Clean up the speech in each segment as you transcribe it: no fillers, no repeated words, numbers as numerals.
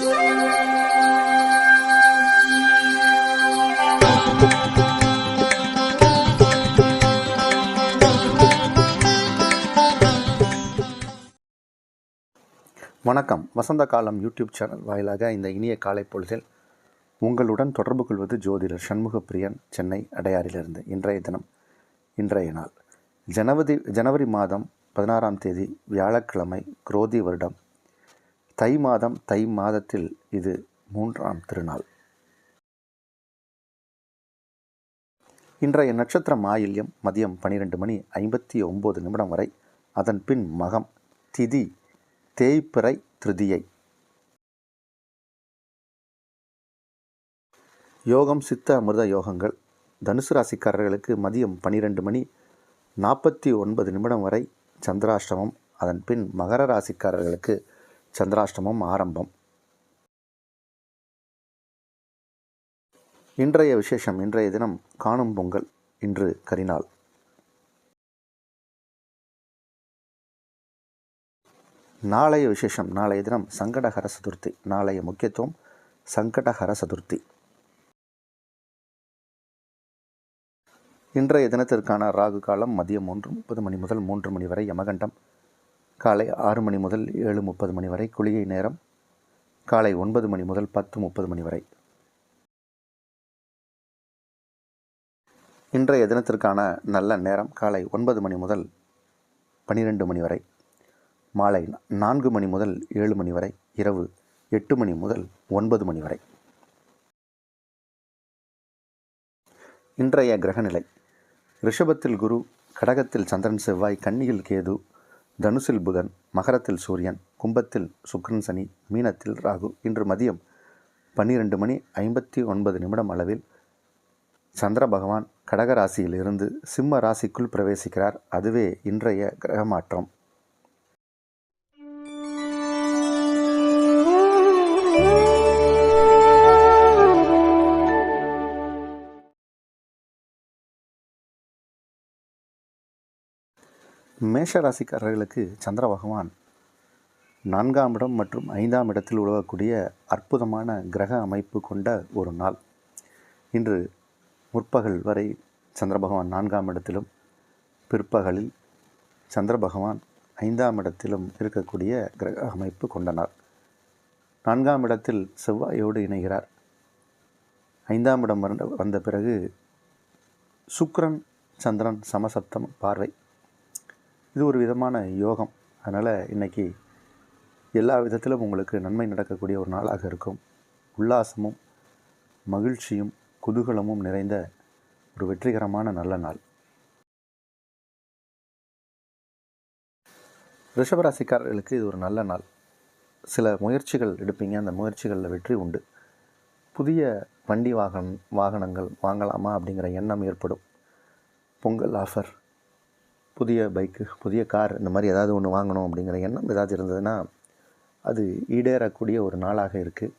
வணக்கம். வசந்த காலம் YouTube channel வாயிலாக இந்த இனிய காலை பொழுதில் உங்களுடன் தொடர்பு கொள்வது ஜோதிடர் சண்முகப்பிரியன், சென்னை அடையாறிலிருந்து. இன்றைய நாள் ஜனவரி மாதம் 16ஆம் தேதி வியாழக்கிழமை, குரோதி வருடம் தை மாதம். தை மாதத்தில் இது 3ஆம் திருநாள். இன்றைய நட்சத்திரம் ஆயில்யம். மதியம் 12:59 வரை. அதன் பின் மகம். திதி தேய்பிறை திருதியை. யோகம் சித்த அமிர்த யோகங்கள். தனுசு ராசிக்காரர்களுக்கு மதியம் 12:49 வரை சந்திராஷ்டமம். அதன் பின் மகர ராசிக்காரர்களுக்கு சந்திராஷ்டமம் ஆரம்பம். இன்றைய விசேஷம். இன்றைய தினம் காணும் பொங்கல். இன்று கரிநாள். நாளைய விசேஷம். நாளைய தினம் சங்கடஹர சதுர்த்தி. நாளைய முக்கியத்துவம் சங்கடஹர சதுர்த்தி. இன்றைய தினத்திற்கான ராகு காலம் மதியம் 1:30 முதல் 3 வரை. யமகண்டம் காலை 6 முதல் 7:30 வரை. குளிகை நேரம் காலை 9 முதல் 10:30 வரை. இன்றைய தினத்திற்கான நல்ல நேரம் காலை 9 முதல் 12 வரை. மாலை 4 முதல் 7 வரை. இரவு 8 முதல் 9 வரை. இன்றைய கிரகநிலை. ரிஷபத்தில் குரு, கடகத்தில் சந்திரன் செவ்வாய், கன்னியில் கேது, தனுசில் புதன், மகரத்தில் சூரியன், கும்பத்தில் சுக்கிரன் சனி, மீனத்தில் ராகு. இன்று மதியம் 12:59 அளவில் சந்திர பகவான் கடக ராசியில் இருந்து சிம்ம ராசிக்குள் பிரவேசிக்கிறார். அதுவே இன்றைய கிரக மாற்றம். மேஷ ராசிக்காரர்களுக்கு சந்திர பகவான் 4ஆம் இடம் மற்றும் 5ஆம் இடத்தில் உலகக்கூடிய அற்புதமான கிரக அமைப்பு கொண்ட ஒரு நாள். இன்று முற்பகல் வரை சந்திர பகவான் 4ஆம் இடத்திலும், பிற்பகலில் சந்திர பகவான் 5ஆம் இடத்திலும் இருக்கக்கூடிய கிரக அமைப்பு கொண்ட நாள். 4ஆம் இடத்தில் செவ்வாயோடு இணைகிறார். 5ஆம் இடம் வந்த பிறகு சுக்கிரன் சந்திரன் சமசப்தம் பார்வை. இது ஒரு விதமான யோகம். அதனால் இன்றைக்கி எல்லா விதத்திலும் உங்களுக்கு நன்மை நடக்கக்கூடிய ஒரு நாளாக இருக்கும். உல்லாசமும் மகிழ்ச்சியும் குதூகலமும் நிறைந்த ஒரு வெற்றிகரமான நல்ல நாள். ரிஷபராசிக்காரர்களுக்கு இது ஒரு நல்ல நாள். சில முயற்சிகள் எடுப்பீங்க. அந்த முயற்சிகளில் வெற்றி உண்டு. புதிய வண்டி வாகனங்கள் வாங்கலாமா அப்படிங்கிற எண்ணம் ஏற்படும். பொங்கல் ஆஃபர், புதிய பைக்கு, புதிய கார், இந்த மாதிரி ஏதாவது ஒன்று வாங்கணும் அப்படிங்கிற எண்ணம் ஏதாவது இருந்ததுன்னா அது ஈடேறக்கூடிய ஒரு நாளாக இருக்குது.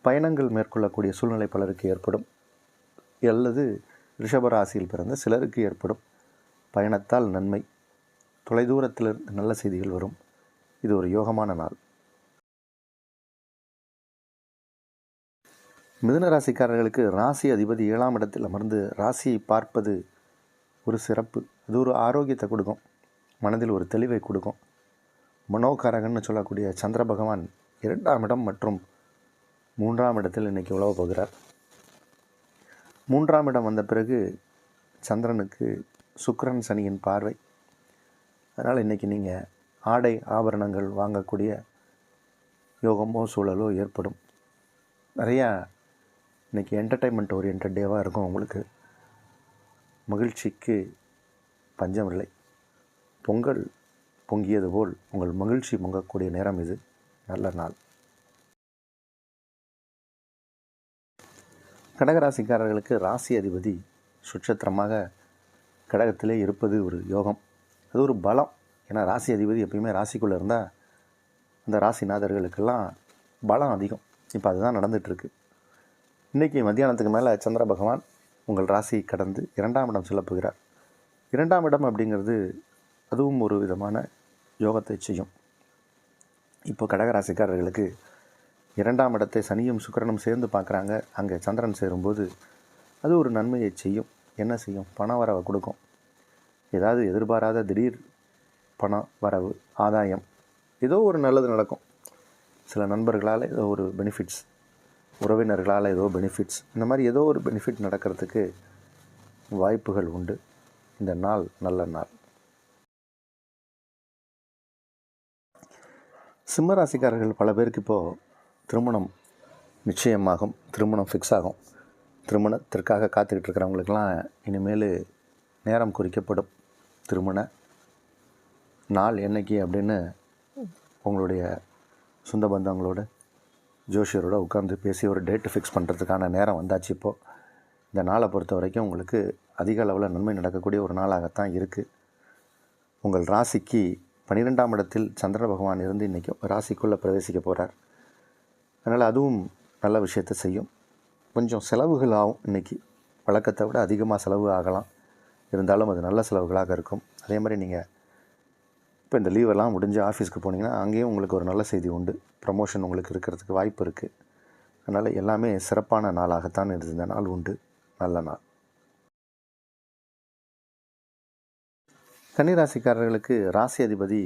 பயணங்கள் மேற்கொள்ளக்கூடிய சூழ்நிலை பலருக்கு ஏற்படும். அல்லது ரிஷபராசியில் பிறந்த சிலருக்கு ஏற்படும். பயணத்தால் நன்மை, தொலைதூரத்தில் நல்ல செய்திகள் வரும். இது ஒரு யோகமான நாள். மிதுன ராசிக்காரர்களுக்கு ராசி அதிபதி 7ஆம் இடத்தில் அமர்ந்து ராசியை பார்ப்பது ஒரு சிறப்பு. அது ஒரு ஆரோக்கியத்தை கொடுக்கும், மனதில் ஒரு தெளிவை கொடுக்கும். மனோகாரகன்னு சொல்லக்கூடிய சந்திர பகவான் 2ஆம் இடம் மற்றும் 3ஆம் இடத்தில் இன்றைக்கி உலவ போகிறார். 3ஆம் இடம் வந்த பிறகு சந்திரனுக்கு சுக்கிரன் சனியின் பார்வை. அதனால் இன்றைக்கி நீங்கள் ஆடை ஆபரணங்கள் வாங்கக்கூடிய யோகமோ சூழலோ ஏற்படும். நிறையா இன்றைக்கி என்டர்டெயின்மெண்ட் ஓரியன்ட் டேவாக இருக்கும். உங்களுக்கு மகிழ்ச்சிக்கு பஞ்சமில்லை. பொங்கல் பொங்கியது போல் உங்கள் மகிழ்ச்சி பொங்கக்கூடிய நேரம் இது. நல்ல நாள். கடகராசிக்காரர்களுக்கு ராசி அதிபதி சுட்சத்திரமாக கடகத்திலே இருப்பது ஒரு யோகம். அது ஒரு பலம். ஏன்னா ராசி அதிபதி எப்பயுமே ராசிக்குள்ளே இருந்தால் அந்த ராசிநாதர்களுக்கெல்லாம் பலம் அதிகம். இப்போ அதுதான் நடந்துகிட்ருக்கு. இன்றைக்கி மத்தியானத்துக்கு மேலே சந்திர பகவான் உங்கள் ராசியை கடந்து 2ஆம் இடம் செல்ல போகிறார். 2ஆம் இடம் அப்படிங்கிறது அதுவும் ஒரு விதமான யோகத்தை செய்யும். இப்போ கடகராசிக்காரர்களுக்கு 2ஆம் இடத்தை சனியும் சுக்கிரனும் சேர்ந்து பார்க்குறாங்க. அங்கே சந்திரன் சேரும்போது அது ஒரு நன்மையை செய்யும். என்ன செய்யும்? பண வரவை கொடுக்கும். ஏதாவது எதிர்பாராத திடீர் பண வரவு, ஆதாயம், ஏதோ ஒரு நல்லது நடக்கும். சில நண்பர்களால் ஏதோ ஒரு பெனிஃபிட்ஸ், உறவினர்களால் ஏதோ பெனிஃபிட்ஸ், இந்த மாதிரி ஏதோ ஒரு பெனிஃபிட் நடக்கிறதுக்கு வாய்ப்புகள் உண்டு. இந்த நாள் நல்ல நாள். சிம்மராசிக்காரர்கள் பல பேருக்கு இப்போது திருமணம் நிச்சயமாகும், திருமணம் ஃபிக்ஸ் ஆகும். திருமணத்திற்காக காத்துக்கிட்டு இருக்கிறவங்களுக்கெல்லாம் இனிமேல் நேரம் குறிக்கப்படும். திருமண நாள் என்னைக்கு அப்படின்னு உங்களுடைய சொந்த பந்தங்களோட ஜோஷியரோட உட்காந்து பேசி ஒரு டேட்டு ஃபிக்ஸ் பண்ணுறதுக்கான நேரம் வந்தாச்சு. இப்போது இந்த நாளை பொறுத்த வரைக்கும் உங்களுக்கு அதிக அளவில் நன்மை நடக்கக்கூடிய ஒரு நாளாகத்தான் இருக்குது. உங்கள் ராசிக்கு 12ஆம் இடத்தில் சந்திர பகவான் இருந்து இன்றைக்கும் ராசிக்குள்ளே பிரவேசிக்க போகிறார். அதனால் அதுவும் நல்ல விஷயத்தை செய்யும். கொஞ்சம் செலவுகள் ஆகும். இன்றைக்கி வழக்கத்தை விட அதிகமாக செலவு ஆகலாம். இருந்தாலும் அது நல்ல செலவுகளாக இருக்கும். அதே மாதிரி நீங்கள் இப்போ இந்த லீவெல்லாம் முடிஞ்சு ஆஃபீஸ்க்கு போனீங்கன்னா அங்கேயும் உங்களுக்கு ஒரு நல்ல செய்தி உண்டு. ப்ரமோஷன் உங்களுக்கு இருக்கிறதுக்கு வாய்ப்பு இருக்குது. அதனால் எல்லாமே சிறப்பான நாளாகத்தான் இருந்த நாள் உண்டு. நல்ல நாள். கன்னிராசிக்காரர்களுக்கு ராசி அதிபதி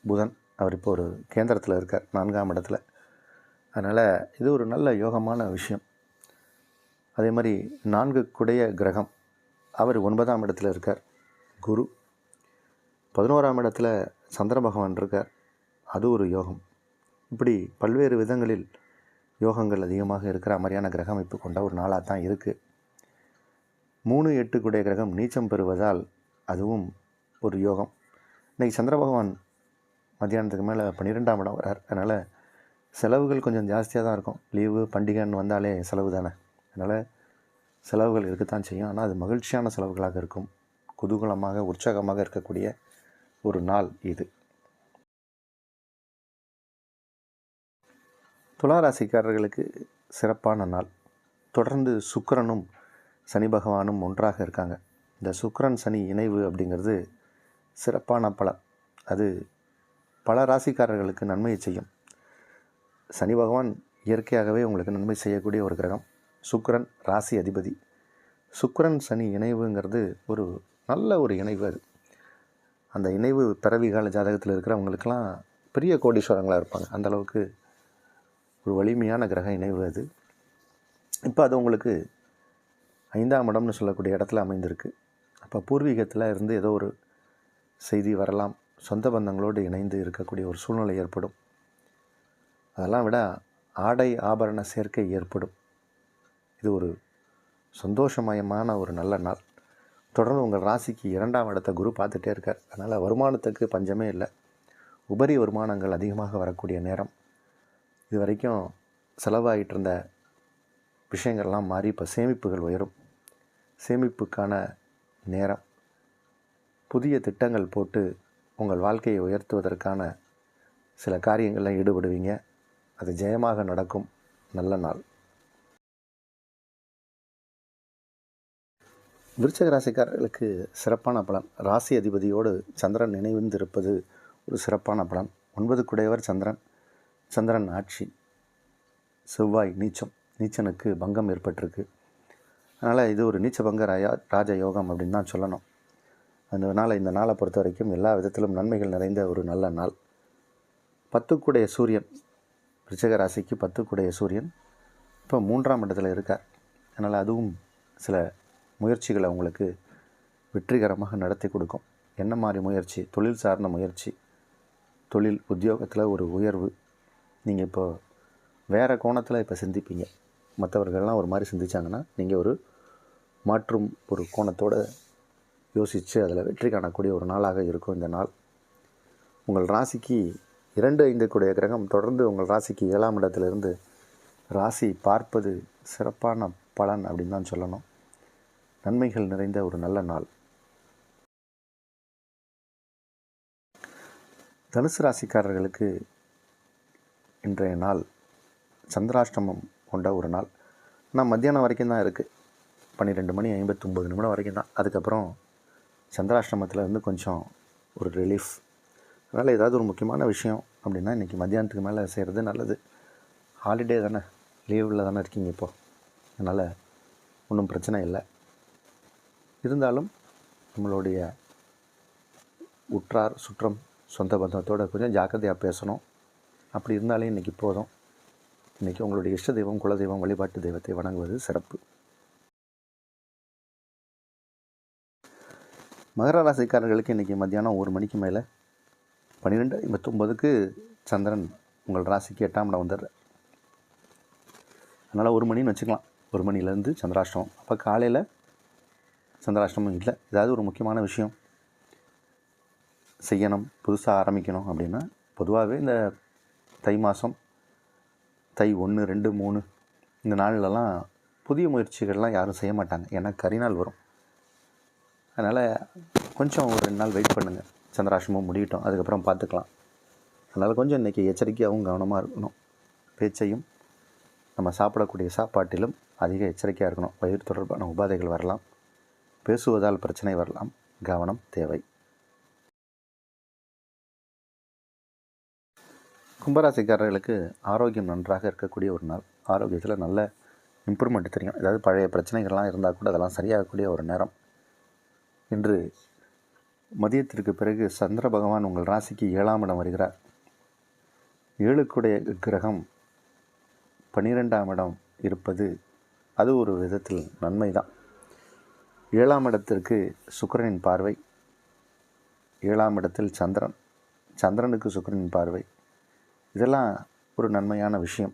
புதன், அவர் இப்போ ஒரு கேந்திரத்தில் இருக்கார், 4ஆம் இடத்துல. அதனால் இது ஒரு நல்ல யோகமான விஷயம். அதே மாதிரி 4 குடைய கிரகம், அவர் 9ஆம் இடத்துல இருக்கார். குரு 11ஆம் இடத்துல சந்திர பகவான் இருக்கார், அது ஒரு யோகம். இப்படி பல்வேறு விதங்களில் யோகங்கள் அதிகமாக இருக்கிற மாதிரியான கிரக அமைப்பு கொண்ட ஒரு நாளாக தான் இருக்குது. 3, 8 குடைய கிரகம் நீச்சம் பெறுவதால் அதுவும் ஒரு யோகம். இன்றைக்கி சந்திர பகவான் மத்தியானத்துக்கு மேலே 12ஆம் இடம் வரார். அதனால் செலவுகள் கொஞ்சம் ஜாஸ்தியாக தான் இருக்கும். லீவு பண்டிகைன்னு வந்தாலே செலவு தானே. அதனால் செலவுகள் இருக்கத்தான் செய்யும். ஆனால் அது மகிழ்ச்சியான செலவுகளாக இருக்கும். குதூகலமாக உற்சாகமாக இருக்கக்கூடிய ஒரு நாள் இது. துளாராசிக்காரர்களுக்கு சிறப்பான நாள். தொடர்ந்து சுக்கிரனும் சனி பகவானும் ஒன்றாக இருக்காங்க. இந்த சுக்கிரன் சனி இணைவு அப்படிங்கிறது சிறப்பான பலன். அது பல ராசிக்காரர்களுக்கு நன்மையை செய்யும். சனி பகவான் இயற்கையாகவே உங்களுக்கு நன்மை செய்யக்கூடிய ஒரு கிரகம். சுக்கிரன் ராசி அதிபதி. சுக்கிரன் சனி இணைவுங்கிறது ஒரு நல்ல ஒரு இணைவு. அது அந்த இணைவு பிறவி கால ஜாதகத்தில் இருக்கிறவங்களுக்கெல்லாம் பெரிய கோடீஸ்வரங்களாக இருப்பாங்க. அந்தளவுக்கு ஒரு வலிமையான கிரக இணைவு அது. இப்போ அது உங்களுக்கு 5ஆம் இடம்னு சொல்லக்கூடிய இடத்துல அமைந்திருக்கு. அப்போ பூர்வீகத்தில் இருந்து ஏதோ ஒரு செய்தி வரலாம். சொந்த பந்தங்களோடு இணைந்து இருக்கக்கூடிய ஒரு சூழ்நிலை ஏற்படும். அதெல்லாம் விட ஆடை ஆபரண சேர்க்கை ஏற்படும். இது ஒரு சந்தோஷமயமான ஒரு நல்ல நாள். தொடர்ந்து உங்கள் ராசிக்கு 2ஆம் இடத்தை குரு பார்த்துட்டே இருக்கார். அதனால் வருமானத்துக்கு பஞ்சமே இல்லை. உபரி வருமானங்கள் அதிகமாக வரக்கூடிய நேரம். இது வரைக்கும் செலவாகிட்டு இருந்த விஷயங்கள்லாம் மாறி இப்போ சேமிப்புகள் உயரும். சேமிப்புக்கான நேரம். புதிய திட்டங்கள் போட்டு உங்கள் வாழ்க்கையை உயர்த்துவதற்கான சில காரியங்களில் ஈடுபடுவீங்க. அது ஜெயமாக நடக்கும். நல்ல நாள். விருச்சிக ராசிக்காரர்களுக்கு சிறப்பான பலன். ராசி அதிபதியோடு சந்திரன் இணைந்திருப்பது ஒரு சிறப்பான பலன். 9 குடையவர் சந்திரன். சந்திரன் ஆட்சி. செவ்வாய் நீச்சனுக்கு பங்கம் ஏற்பட்டிருக்கு. அதனால் இது ஒரு நீச்சபங்க ராஜ யோகம் அப்படின்னு தான் சொல்லணும். அதனால் இந்த நாளை பொறுத்த வரைக்கும் எல்லா விதத்திலும் நன்மைகள் நிறைந்த ஒரு நல்ல நாள். 10 குடைய சூரியன், விருச்சிக ராசிக்கு 10 குடைய சூரியன் இப்போ 3ஆம் இடத்துல இருக்கார். அதனால் அதுவும் சில முயற்சிகளை உங்களுக்கு வெற்றிகரமாக நடத்தி கொடுக்கும். என்ன மாதிரி முயற்சி? தொழில் சார்ந்த முயற்சி. தொழில் உத்தியோகத்தில் ஒரு உயர்வு. நீங்கள் இப்போ வேறு கோணத்தில் இப்போ சிந்திப்பீங்க. மற்றவர்கள்லாம் ஒரு மாதிரி சிந்திச்சாங்கன்னா நீங்கள் ஒரு மாற்றும் ஒரு கோணத்தோடு யோசித்து அதில் வெற்றி காணக்கூடிய ஒரு நாளாக இருக்கும் இந்த நாள். உங்கள் ராசிக்கு 2, 5 கூடிய கிரகம் தொடர்ந்து உங்கள் ராசிக்கு 7ஆம் இடத்திலிருந்து ராசி பார்ப்பது சிறப்பான பலன் அப்படின்னு தான் சொல்லணும். நன்மைகள் நிறைந்த ஒரு நல்ல நாள். தனுசு ராசிக்காரர்களுக்கு இன்றைய நாள் சந்திராஷ்டமம் கொண்ட ஒரு நாள். ஆனால் மத்தியானம் வரைக்கும் தான் இருக்குது. 12:59 வரைக்கும் தான். அதுக்கப்புறம் சந்திராஷ்டமத்தில் இருந்து கொஞ்சம் ஒரு ரிலீஃப். அதனால் ஏதாவது ஒரு முக்கியமான விஷயம் அப்படின்னா இன்றைக்கி மத்தியானத்துக்கு மேலே செய்கிறது நல்லது. ஹாலிடே தானே, லீவில் தானே இருக்கீங்க இப்போது, அதனால் ஒன்றும் பிரச்சனை இல்லை. இருந்தாலும் நம்மளுடைய உற்றார் சுற்றம் சொந்த பந்தத்தோடு கொஞ்சம் ஜாக்கிரதையாக பேசணும். அப்படி இருந்தாலே இன்றைக்கி போதும். இன்றைக்கி உங்களுடைய இஷ்ட தெய்வம், குலதெய்வம், வழிபாட்டு தெய்வத்தை வணங்குவது சிறப்பு. மகர ராசிக்காரர்களுக்கு இன்றைக்கி மத்தியானம் 1 மணிக்கு மேலே 12:29க்கு சந்திரன் உங்கள் ராசிக்கு 8ஆம் இடம் வந்துடுறார். அதனால் 1 மணின்னு வச்சுக்கலாம். 1 மணிலேருந்து சந்திராஷ்டமம். அப்போ காலையில் சந்திராஷ்டமம் இல்லை. ஏதாவது ஒரு முக்கியமான விஷயம் செய்யணும், புதுசாக ஆரம்பிக்கணும் அப்படின்னா, பொதுவாகவே இந்த தை மாதம், தை 1, 2, 3 இந்த நாள்லலாம் புதிய முயற்சிகள்லாம் யாரும் செய்ய மாட்டாங்க. ஏன்னா கரிநாள் வரும். அதனால் கொஞ்சம் ஒரு 2 நாள் வெயிட் பண்ணுங்கள். சந்திராஷ்டமம் முடியட்டும், அதுக்கப்புறம் பார்த்துக்கலாம். அதனால் கொஞ்சம் இன்றைக்கி எச்சரிக்கையாகவும் கவனமாக இருக்கணும். பேச்சையும் நம்ம சாப்பிடக்கூடிய சாப்பாட்டிலும் அதிக எச்சரிக்கையாக இருக்கணும். வயிறு தொடர்பான உபாதைகள் வரலாம், பேசுவதால் பிரச்சனை வரலாம், கவனம் தேவை. கும்பராசிக்காரர்களுக்கு ஆரோக்கியம் நன்றாக இருக்கக்கூடிய ஒரு நாள். ஆரோக்கியத்தில் நல்ல இம்ப்ரூவ்மெண்ட் தெரியும். ஏதாவது பழைய பிரச்சனைகள்லாம் இருந்தால் கூட அதெல்லாம் சரியாகக்கூடிய ஒரு நேரம். இன்று மதியத்திற்கு பிறகு சந்திர பகவான் உங்கள் ராசிக்கு 7ஆம் இடம் வருகிறார். 7க்குடைய கிரகம் 12ஆம் இடம் இருப்பது அது ஒரு விதத்தில் நன்மை தான். 7ஆம் இடத்திற்கு சுக்கிரனின் பார்வை, 7ஆம் இடத்தில் சந்திரன், சந்திரனுக்கு சுக்கிரனின் பார்வை, இதெல்லாம் ஒரு நன்மையான விஷயம்.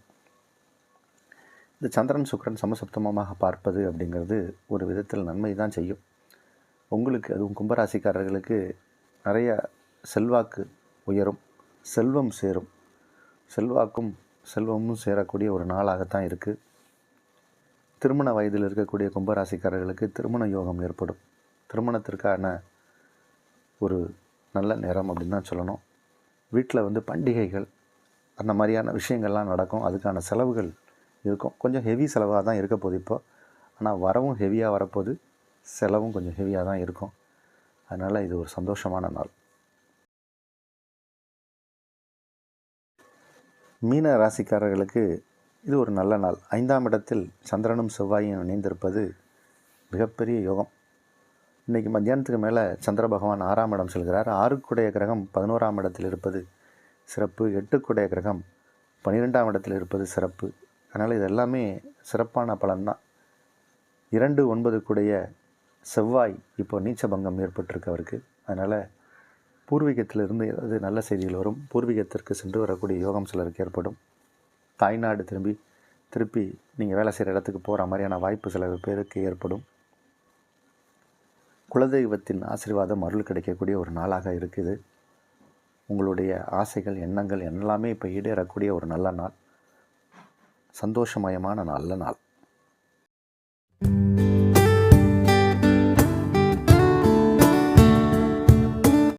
இந்த சந்திரன் சுக்கிரன் சமசப்தமமாக பார்ப்பது அப்படிங்கிறது ஒரு விதத்தில் நன்மை தான் செய்யும். உங்களுக்கு, அதுவும் கும்பராசிக்காரர்களுக்கு நிறைய செல்வாக்கு உயரும், செல்வம் சேரும். செல்வாக்கும் செல்வமும் சேரக்கூடிய ஒரு நாளாகத்தான் இருக்குது. திருமண வயதில் இருக்கக்கூடிய கும்பராசிக்காரர்களுக்கு திருமண யோகம் ஏற்படும். திருமணத்திற்கான ஒரு நல்ல நேரம் அப்படின்னு தான் சொல்லணும். வீட்டில் பண்டிகைகள் அந்த மாதிரியான விஷயங்கள்லாம் நடக்கும். அதுக்கான செலவுகள் இருக்கும். கொஞ்சம் ஹெவி செலவாக தான் இருக்க போகுது இப்போ. ஆனால் வரவும் ஹெவியாக வரப்போகுது, செலவும் கொஞ்சம் ஹெவியாக தான் இருக்கும். அதனால் இது ஒரு சந்தோஷமான நாள். மீன ராசிக்காரர்களுக்கு இது ஒரு நல்ல நாள். 5ஆம் இடத்தில் சந்திரனும் செவ்வாயும் இணைந்திருப்பது மிகப்பெரிய யோகம். இன்றைக்கி மத்தியானத்துக்கு மேலே சந்திர பகவான் 6ஆம் இடம் செல்கிறார். 6க்குடைய கிரகம் 11ஆம் இடத்தில் இருப்பது சிறப்பு. 8க்குடைய கிரகம் 12ஆம் இடத்தில் இருப்பது சிறப்பு. அதனால் இது எல்லாமே சிறப்பான பலன்தான். 2, 9க்குடைய செவ்வாய் இப்போ நீச்சபங்கம் ஏற்பட்டிருக்கு அவருக்கு. அதனால் பூர்வீகத்திலிருந்து ஏதாவது நல்ல செய்திகள் வரும். பூர்வீகத்திற்கு சென்று வரக்கூடிய யோகம் சிலருக்கு ஏற்படும். தாய்நாடு திருப்பி நீங்கள் வேலை செய்கிற இடத்துக்கு போகிற மாதிரியான வாய்ப்பு சில பேருக்கு ஏற்படும். குலதெய்வத்தின் ஆசீர்வாதம், அருள் கிடைக்கக்கூடிய ஒரு நாளாக இருக்குது. உங்களுடைய ஆசைகள், எண்ணங்கள் எல்லாமே இப்போ ஈடேறக்கூடிய ஒரு நல்ல நாள், சந்தோஷமயமான நல்ல நாள்.